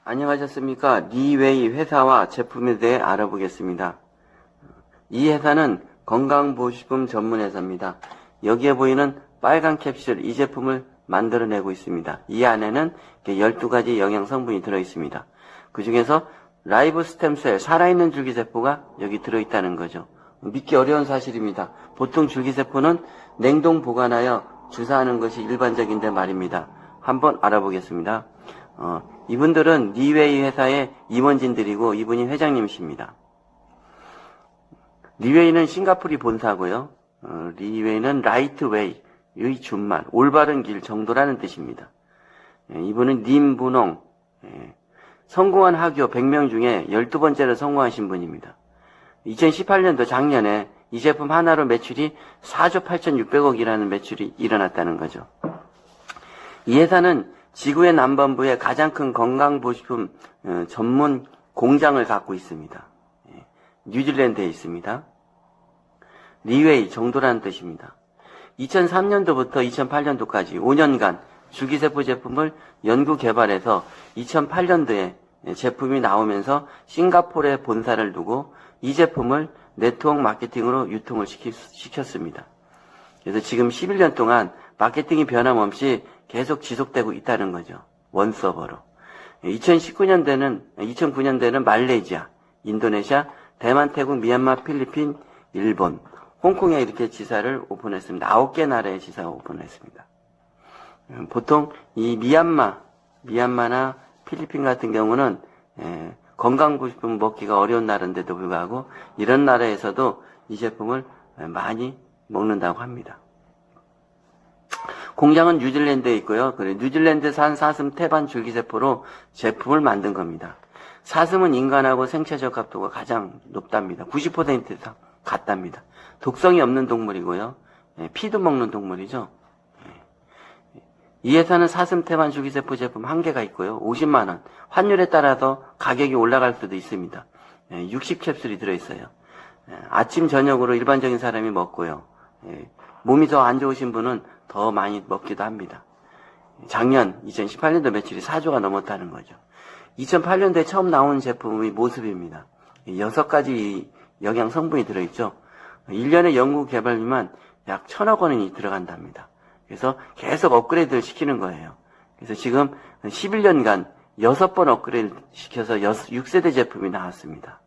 안녕하셨습니까? 리웨이 회사와 제품에 대해 알아보겠습니다. 이 회사는 건강보식품 전문 회사입니다. 여기에 보이는 빨간 캡슐, 이 제품을 만들어내고 있습니다. 이 안에는 12가지 영양 성분이 들어있습니다. 그 중에서 라이브 스템셀, 살아있는 줄기세포가 여기 들어있다는 거죠. 믿기 어려운 사실입니다. 보통 줄기세포는 냉동 보관하여 주사하는 것이 일반적인데 말입니다. 한번 알아보겠습니다. 이분들은 리웨이 회사의 임원진들이고 이분이 회장님이십니다. 리웨이는 싱가포르 본사고요. 리웨이는 라이트웨이의 준말, 올바른 길 정도라는 뜻입니다. 이분은 님분홍, 성공한 학교 100명 중에 12번째로 성공하신 분입니다. 2018년도 작년에 이 제품 하나로 매출이 4조 8,600억이라는 매출이 일어났다는 거죠. 이 회사는 지구의 남반부에 가장 큰 건강보식품 전문 공장을 갖고 있습니다. 뉴질랜드에 있습니다. 리웨이 정도라는 뜻입니다. 2003년도부터 2008년도까지 5년간 줄기세포 제품을 연구 개발해서 2008년도에 제품이 나오면서 싱가포르에 본사를 두고 이 제품을 네트워크 마케팅으로 유통을 시켰습니다. 그래서 지금 11년 동안 마케팅이 변함없이 계속 지속되고 있다는 거죠. 원서버로. 2009년대는 말레이시아, 인도네시아, 대만, 태국, 미얀마, 필리핀, 일본, 홍콩에 이렇게 지사를 오픈했습니다. 9개 나라의 지사가 오픈했습니다. 보통 이 미얀마나 필리핀 같은 경우는 건강보식품 먹기가 어려운 나라인데도 불구하고 이런 나라에서도 이 제품을 많이 먹는다고 합니다. 공장은 뉴질랜드에 있고요. 뉴질랜드산 사슴 태반 줄기세포로 제품을 만든 겁니다. 사슴은 인간하고 생체적 합도가 가장 높답니다. 90% 이상 같답니다. 독성이 없는 동물이고요. 피도 먹는 동물이죠. 이 회사는 사슴 태반 줄기세포 제품 1개가 있고요. 50만 원. 환율에 따라서 가격이 올라갈 수도 있습니다. 60캡슐이 들어있어요. 아침 저녁으로 일반적인 사람이 먹고요. 몸이 더 안 좋으신 분은 더 많이 먹기도 합니다. 작년 2018년도 매출이 4조가 넘었다는 거죠. 2008년도에 처음 나온 제품의 모습입니다. 6가지 영양 성분이 들어있죠. 1년에 연구 개발비만 약 1,000억 원이 들어간답니다. 그래서 계속 업그레이드를 시키는 거예요. 그래서 지금 11년간 6번 업그레이드 시켜서 6세대 제품이 나왔습니다.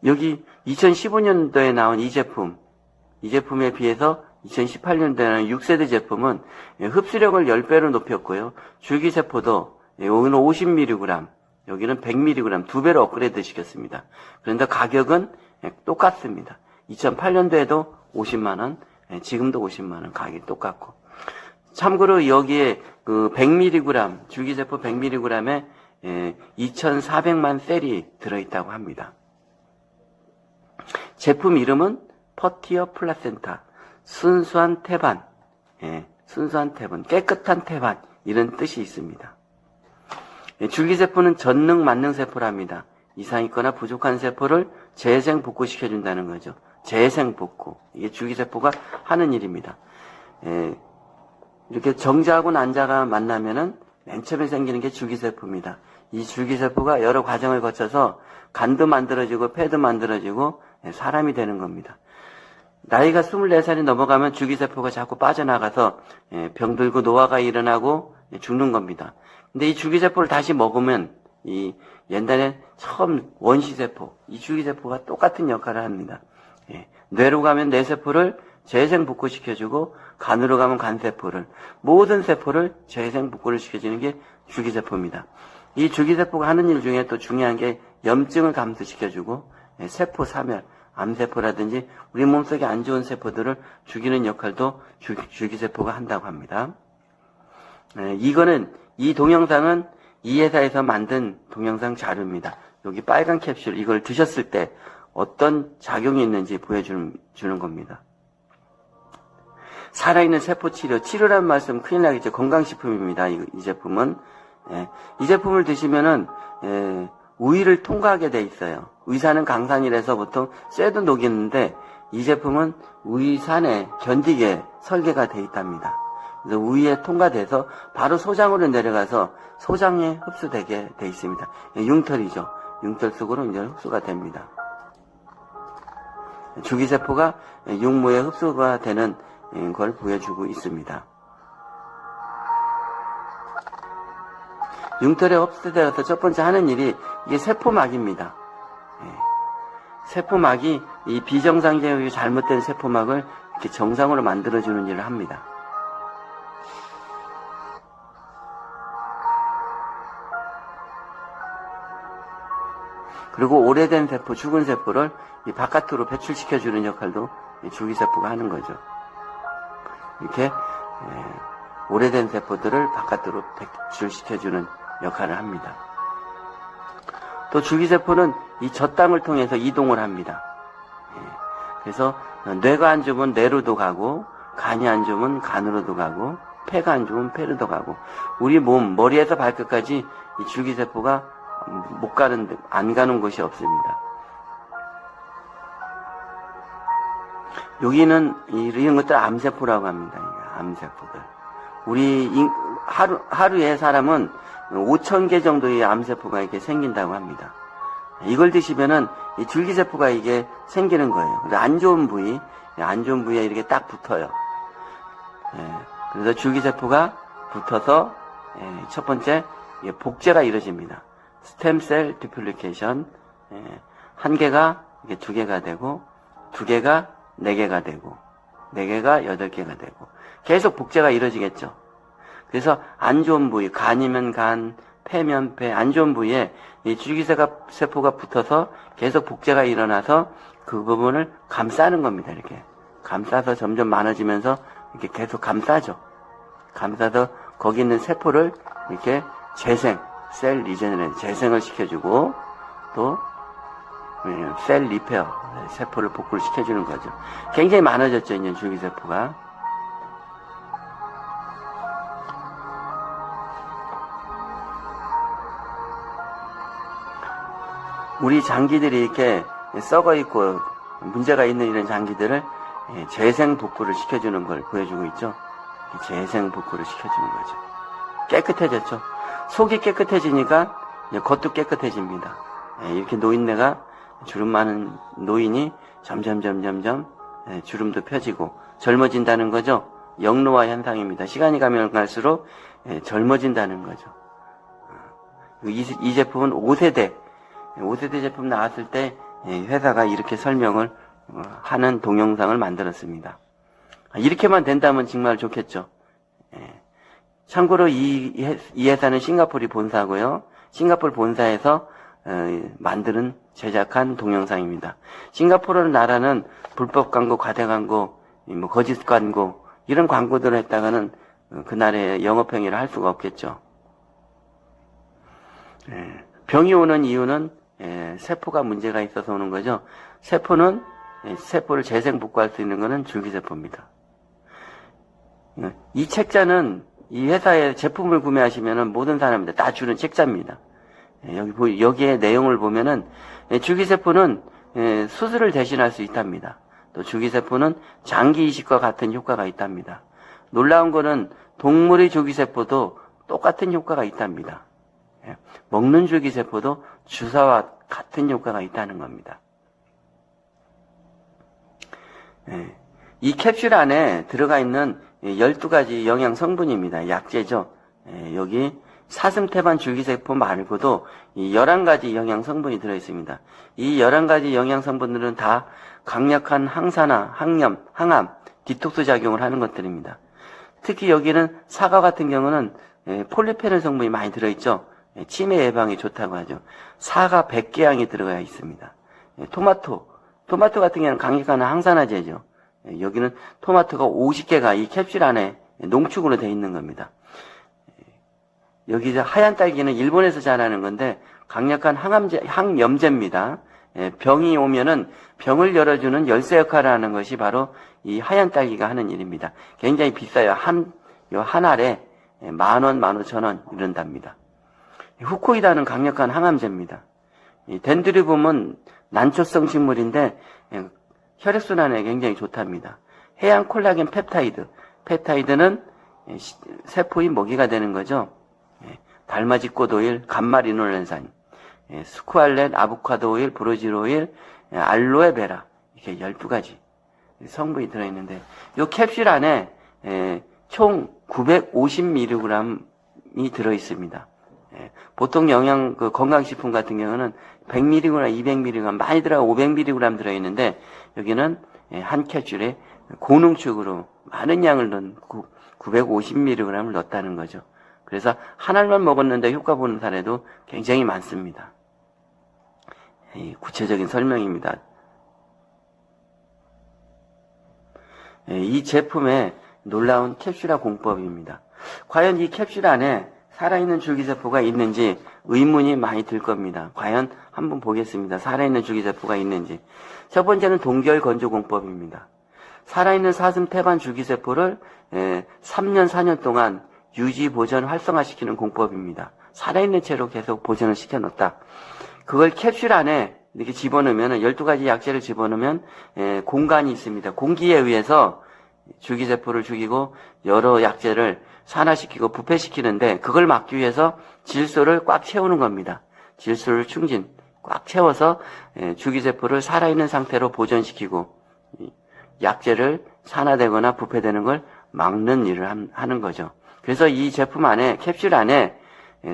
여기 2015년도에 나온 이 제품에 비해서 2018년도에는 6세대 제품은 흡수력을 10배로 높였고요. 줄기세포도 여기는 50mg, 여기는 100mg 2배로 업그레이드 시켰습니다. 그런데 가격은 똑같습니다. 2008년도에도 50만원, 지금도 50만원 가격이 똑같고. 참고로 여기에 그 100mg, 줄기세포 100mg에 2,400만 셀이 들어있다고 합니다. 제품 이름은 퍼티어 플라센타, 순수한 태반, 순수한 태반, 깨끗한 태반, 이런 뜻이 있습니다. 줄기세포는 전능 만능 세포랍니다. 이상 있거나 부족한 세포를 재생 복구시켜준다는 거죠. 재생 복구. 이게 줄기세포가 하는 일입니다. 이렇게 정자하고 난자가 만나면은 맨 처음에 생기는 게 줄기세포입니다. 이 줄기세포가 여러 과정을 거쳐서 간도 만들어지고 폐도 만들어지고 사람이 되는 겁니다. 나이가 24살이 넘어가면 줄기세포가 자꾸 빠져나가서 병들고 노화가 일어나고 죽는 겁니다. 근데 이 줄기세포를 다시 먹으면 이 옛날에 처음 원시세포, 이 줄기세포가 똑같은 역할을 합니다. 뇌로 가면 뇌세포를 재생 복구시켜주고 간으로 가면 간세포를, 모든 세포를 재생 복구를 시켜주는 게 줄기세포입니다. 이 줄기세포가 하는 일 중에 또 중요한 게 염증을 감소시켜주고 세포 사멸, 암세포라든지 우리 몸속에 안 좋은 세포들을 죽이는 역할도 줄기세포가 한다고 합니다. 이 동영상은 이 회사에서 만든 동영상 자료입니다. 여기 빨간 캡슐, 이걸 드셨을 때 어떤 작용이 있는지 보여주는 겁니다. 살아있는 세포 치료라는 말씀 큰일 나겠죠. 건강식품입니다. 이 제품은. 이 제품을 드시면은 우위를 통과하게 돼 있어요. 위산은 강산이라서 보통 쇠도 녹이는데 이 제품은 위산에 견디게 설계가 돼 있답니다. 그래서 우위에 통과돼서 바로 소장으로 내려가서 소장에 흡수되게 돼 있습니다. 융털이죠. 융털 속으로 이제 흡수가 됩니다. 줄기세포가 육모에 흡수가 되는 걸 보여주고 있습니다. 융털에 흡수되어서 첫 번째 하는 일이 이게 세포막입니다. 세포막이 이 비정상적이고 잘못된 세포막을 이렇게 정상으로 만들어주는 일을 합니다. 그리고 오래된 세포, 죽은 세포를 이 바깥으로 배출시켜주는 역할도 이 줄기세포가 하는 거죠. 이렇게 오래된 세포들을 바깥으로 배출시켜주는 역할을 합니다. 또 줄기세포는 이 젖당을 통해서 이동을 합니다. 그래서 뇌가 안 좋으면 뇌로도 가고, 간이 안 좋으면 간으로도 가고, 폐가 안 좋으면 폐로도 가고, 우리 몸, 머리에서 발끝까지 이 줄기세포가 안 가는 곳이 없습니다. 여기는 이런 것들 암세포라고 합니다. 암세포들. 우리 하루에 사람은 5,000개 정도의 암세포가 이렇게 생긴다고 합니다. 이걸 드시면은 이 줄기세포가 이게 생기는 거예요. 그래서 안 좋은 부위에 이렇게 딱 붙어요. 그래서 줄기세포가 붙어서 첫 번째 복제가 이루어집니다. 스템셀 디플리케이션. 한 개가 이게 2개가 되고, 2개가 4개가 되고, 4개가 8개가 되고, 계속 복제가 이루어지겠죠. 그래서 안 좋은 부위, 간이면 간, 폐면 폐, 안 좋은 부위에 이 줄기세포가 붙어서 계속 복제가 일어나서 그 부분을 감싸는 겁니다. 이렇게 감싸서 점점 많아지면서 이렇게 계속 감싸죠. 감싸서 거기 있는 세포를 이렇게 셀 리제너레이션, 재생을 시켜주고, 또 셀 리페어, 세포를 복구를 시켜주는 거죠. 굉장히 많아졌죠, 이제 줄기세포가. 우리 장기들이 이렇게 썩어 있고 문제가 있는 이런 장기들을 재생 복구를 시켜주는 걸 보여주고 있죠. 재생 복구를 시켜주는 거죠. 깨끗해졌죠. 속이 깨끗해지니까 겉도 깨끗해집니다. 이렇게 노인네가 주름 많은 노인이 점점 주름도 펴지고 젊어진다는 거죠. 영로화 현상입니다. 시간이 가면 갈수록 젊어진다는 거죠. 이 제품은 5세대 제품 나왔을 때 회사가 이렇게 설명을 하는 동영상을 만들었습니다. 이렇게만 된다면 정말 좋겠죠. 참고로 이 회사는 싱가포르 본사고요. 싱가포르 본사에서 만드는 제작한 동영상입니다. 싱가포르 나라는 불법 광고, 과대 광고, 거짓 광고 이런 광고들을 했다가는 그 나라의 영업행위를 할 수가 없겠죠. 병이 오는 이유는 세포가 문제가 있어서 오는 거죠. 세포를 재생 복구할 수 있는 것은 줄기세포입니다. 이 책자는 이 회사의 제품을 구매하시면은 모든 사람들 다 주는 책자입니다. 여기에 내용을 보면은 줄기세포는 수술을 대신할 수 있답니다. 또 줄기세포는 장기 이식과 같은 효과가 있답니다. 놀라운 거는 동물의 줄기세포도 똑같은 효과가 있답니다. 먹는 줄기세포도 주사와 같은 효과가 있다는 겁니다. 이 캡슐 안에 들어가 있는 12가지 영양 성분입니다. 약재죠. 여기 사슴태반 줄기세포 말고도 이 11가지 영양 성분이 들어있습니다. 이 11가지 영양 성분들은 다 강력한 항산화, 항염, 항암, 디톡스 작용을 하는 것들입니다. 특히 여기는 사과 같은 경우는 폴리페놀 성분이 많이 들어있죠. 치매 예방에 좋다고 하죠. 사과 100개 양이 들어가 있습니다. 토마토 같은 경우는 강력한 항산화제죠. 여기는 토마토가 50개가 이 캡슐 안에 농축으로 되어 있는 겁니다. 여기 하얀 딸기는 일본에서 자라는 건데 강력한 항염제입니다. 병이 오면은 병을 열어주는 열쇠 역할을 하는 것이 바로 이 하얀 딸기가 하는 일입니다. 굉장히 비싸요. 한 알에 10,000원, 15,000원 이런답니다. 후코이다는 강력한 항암제입니다. 덴드리뵼은 난초성 식물인데 혈액순환에 굉장히 좋답니다. 해양 콜라겐 펩타이드는 세포의 먹이가 되는 거죠. 달맞이꽃 오일, 감마리놀렌산, 스쿠알렛, 아보카도 오일, 브로질 오일, 알로에베라, 이렇게 12가지 성분이 들어있는데, 이 캡슐 안에 총 950mg이 들어있습니다. 보통 건강식품 같은 경우는 100mg, 200mg, 많이 들어가 500mg 들어있는데, 여기는 한 캡슐에 고농축으로 많은 양을 넣은 950mg을 넣었다는 거죠. 그래서 한 알만 먹었는데 효과 보는 사례도 굉장히 많습니다. 구체적인 설명입니다. 이 제품의 놀라운 캡슐화 공법입니다. 과연 이 캡슐 안에 살아있는 줄기세포가 있는지 의문이 많이 들 겁니다. 과연 한번 보겠습니다. 살아있는 줄기세포가 있는지. 첫 번째는 동결 건조 공법입니다. 살아있는 사슴 태반 줄기세포를 3년, 4년 동안 유지, 보존, 활성화시키는 공법입니다. 살아있는 채로 계속 보존을 시켜놓다. 그걸 캡슐 안에 이렇게 집어넣으면, 12가지 약재를 집어넣으면 공간이 있습니다. 공기에 의해서 줄기세포를 죽이고 여러 약재를 산화시키고 부패시키는데, 그걸 막기 위해서 질소를 꽉 채우는 겁니다. 질소를 충진, 꽉 채워서 줄기세포를 살아있는 상태로 보존시키고 약재를 산화되거나 부패되는 걸 막는 일을 하는 거죠. 그래서 이 제품 안에, 캡슐 안에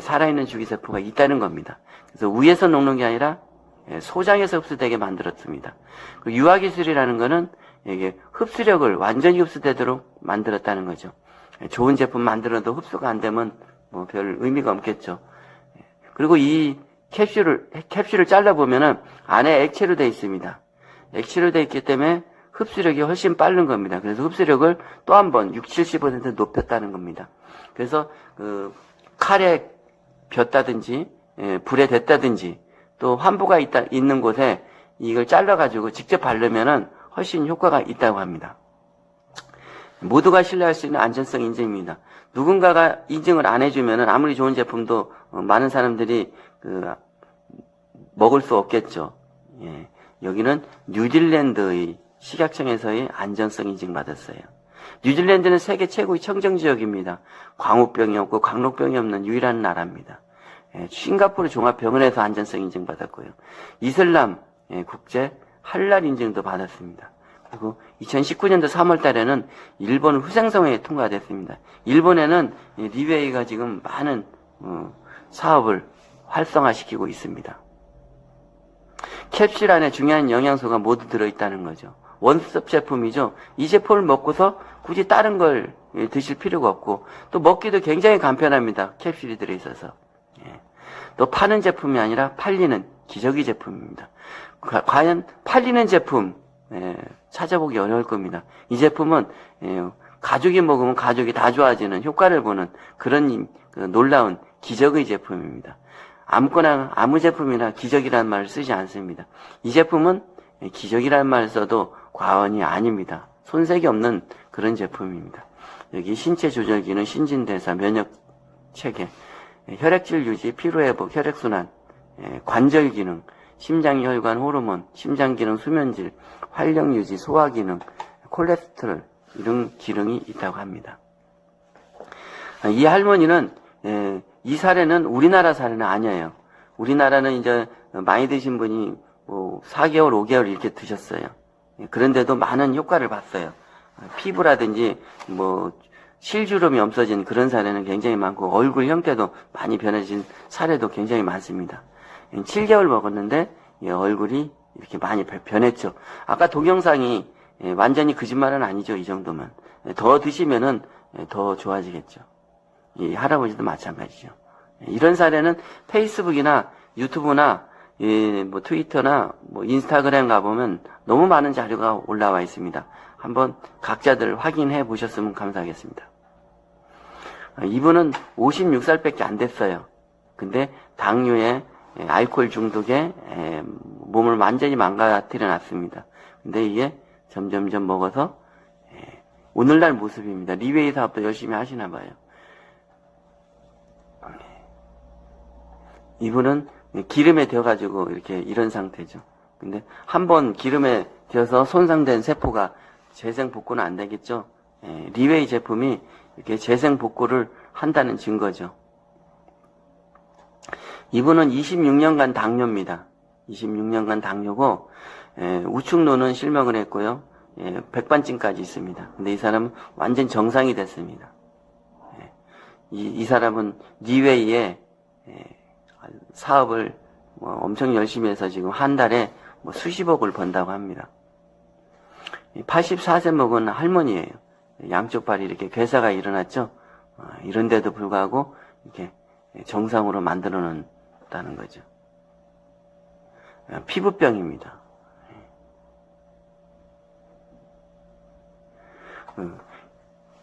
살아있는 줄기세포가 있다는 겁니다. 그래서 위에서 녹는 게 아니라 소장에서 흡수되게 만들었습니다. 그 유화기술이라는 거는 이게 흡수력을 완전히 흡수되도록 만들었다는 거죠. 좋은 제품 만들어도 흡수가 안 되면 뭐 별 의미가 없겠죠. 그리고 이 캡슐을 잘라보면은 안에 액체로 되어 있습니다. 액체로 되어 있기 때문에 흡수력이 훨씬 빠른 겁니다. 그래서 흡수력을 또 한 번 60, 70% 높였다는 겁니다. 그래서 칼에 볕다든지 불에 댔다든지 또 환부가 있는 곳에 이걸 잘라가지고 직접 바르면은 훨씬 효과가 있다고 합니다. 모두가 신뢰할 수 있는 안전성 인증입니다. 누군가가 인증을 안 해주면은 아무리 좋은 제품도 많은 사람들이 먹을 수 없겠죠. 여기는 뉴질랜드의 식약청에서의 안전성 인증받았어요. 뉴질랜드는 세계 최고의 청정지역입니다. 광우병이 없고 광록병이 없는 유일한 나라입니다. 싱가포르 종합병원에서 안전성 인증받았고요. 이슬람 국제 할랄 인증도 받았습니다. 그리고 2019년도 3월 달에는 일본 후생성회에 통과됐습니다. 일본에는 리웨이가 지금 많은 사업을 활성화시키고 있습니다. 캡슐 안에 중요한 영양소가 모두 들어있다는 거죠. 원스톱 제품이죠. 이 제품을 먹고서 굳이 다른 걸 드실 필요가 없고, 또 먹기도 굉장히 간편합니다. 캡슐이 들어있어서. 또 파는 제품이 아니라 팔리는 기저귀 제품입니다. 과연 팔리는 제품 찾아보기 어려울 겁니다. 이 제품은 가족이 먹으면 가족이 다 좋아지는 효과를 보는 그런 놀라운 기저귀 제품입니다. 아무거나 아무 제품이나 기저귀라는 말을 쓰지 않습니다. 이 제품은 기저귀라는 말을 써도 과언이 아닙니다. 손색이 없는 그런 제품입니다. 여기 신체 조절 기능, 신진대사, 면역 체계, 혈액질 유지, 피로회복, 혈액순환, 관절 기능, 심장혈관 호르몬, 심장기능, 수면질, 활력 유지, 소화기능, 콜레스테롤 이런 기능이 있다고 합니다. 이 할머니는 이 사례는 우리나라 사례는 아니에요. 우리나라는 이제 많이 드신 분이 뭐 4개월, 5개월 이렇게 드셨어요. 그런데도 많은 효과를 봤어요. 피부라든지 뭐 실주름이 없어진 그런 사례는 굉장히 많고 얼굴 형태도 많이 변해진 사례도 굉장히 많습니다. 7개월 먹었는데 얼굴이 이렇게 많이 변했죠. 아까 동영상이 완전히 거짓말은 아니죠. 이 정도면. 더 드시면은 더 좋아지겠죠. 이 할아버지도 마찬가지죠. 이런 사례는 페이스북이나 유튜브나 뭐 트위터나 뭐 인스타그램 가보면 너무 많은 자료가 올라와 있습니다. 한번 각자들 확인해 보셨으면 감사하겠습니다. 이분은 56살밖에 안 됐어요. 근데 당뇨에 알코올 중독에 몸을 완전히 망가뜨려 놨습니다. 근데 이게 점점점 먹어서 오늘날 모습입니다. 리웨이 사업도 열심히 하시나 봐요. 이분은 기름에 데워가지고 이렇게 이런 상태죠. 근데 한번 기름에 데워서 손상된 세포가 재생 복구는 안 되겠죠. 리웨이 제품이 이렇게 재생 복구를 한다는 증거죠. 이분은 26년간 당뇨입니다. 26년간 당뇨고 우측노는 실명을 했고요. 백반증까지 있습니다. 근데 이 사람은 완전 정상이 됐습니다. 이 사람은 니웨이에 사업을 엄청 열심히 해서 지금 한 달에 수십억을 번다고 합니다. 84세 먹은 할머니예요. 양쪽 발이 이렇게 괴사가 일어났죠. 이런데도 불구하고 이렇게 정상으로 만들어 놓는다는 거죠. 피부병입니다.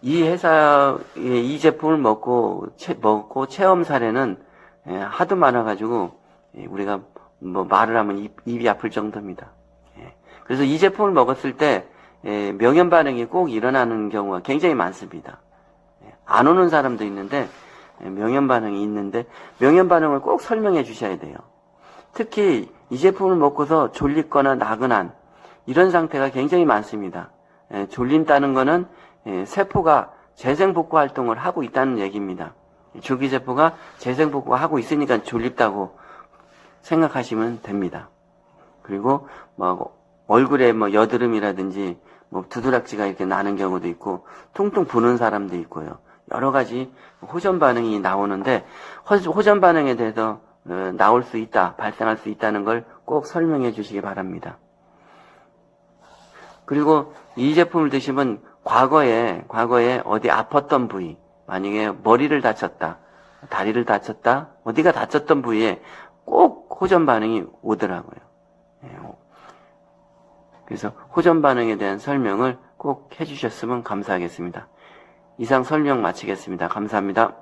이 회사의 이 제품을 먹고 체험 사례는 하도 많아가지고 우리가 말을 하면 입이 아플 정도입니다. 그래서 이 제품을 먹었을 때 명현 반응이 꼭 일어나는 경우가 굉장히 많습니다. 안 오는 사람도 있는데 명현 반응이 있는데 명현 반응을 꼭 설명해 주셔야 돼요. 특히 이 제품을 먹고서 졸립거나 나긋한 이런 상태가 굉장히 많습니다. 졸린다는 거는 세포가 재생복구 활동을 하고 있다는 얘기입니다. 줄기세포가 재생복구가 하고 있으니까 졸립다고 생각하시면 됩니다. 그리고 얼굴에 여드름이라든지 두드락지가 이렇게 나는 경우도 있고 퉁퉁 부는 사람도 있고요. 여러 가지 호전 반응이 나오는데 호전 반응에 대해서 나올 수 있다, 발생할 수 있다는 걸 꼭 설명해 주시기 바랍니다. 그리고 이 제품을 드시면 과거에 어디 아팠던 부위, 만약에 머리를 다쳤다, 다리를 다쳤다, 어디가 다쳤던 부위에 꼭 호전 반응이 오더라고요. 그래서 호전 반응에 대한 설명을 꼭 해주셨으면 감사하겠습니다. 이상 설명 마치겠습니다. 감사합니다.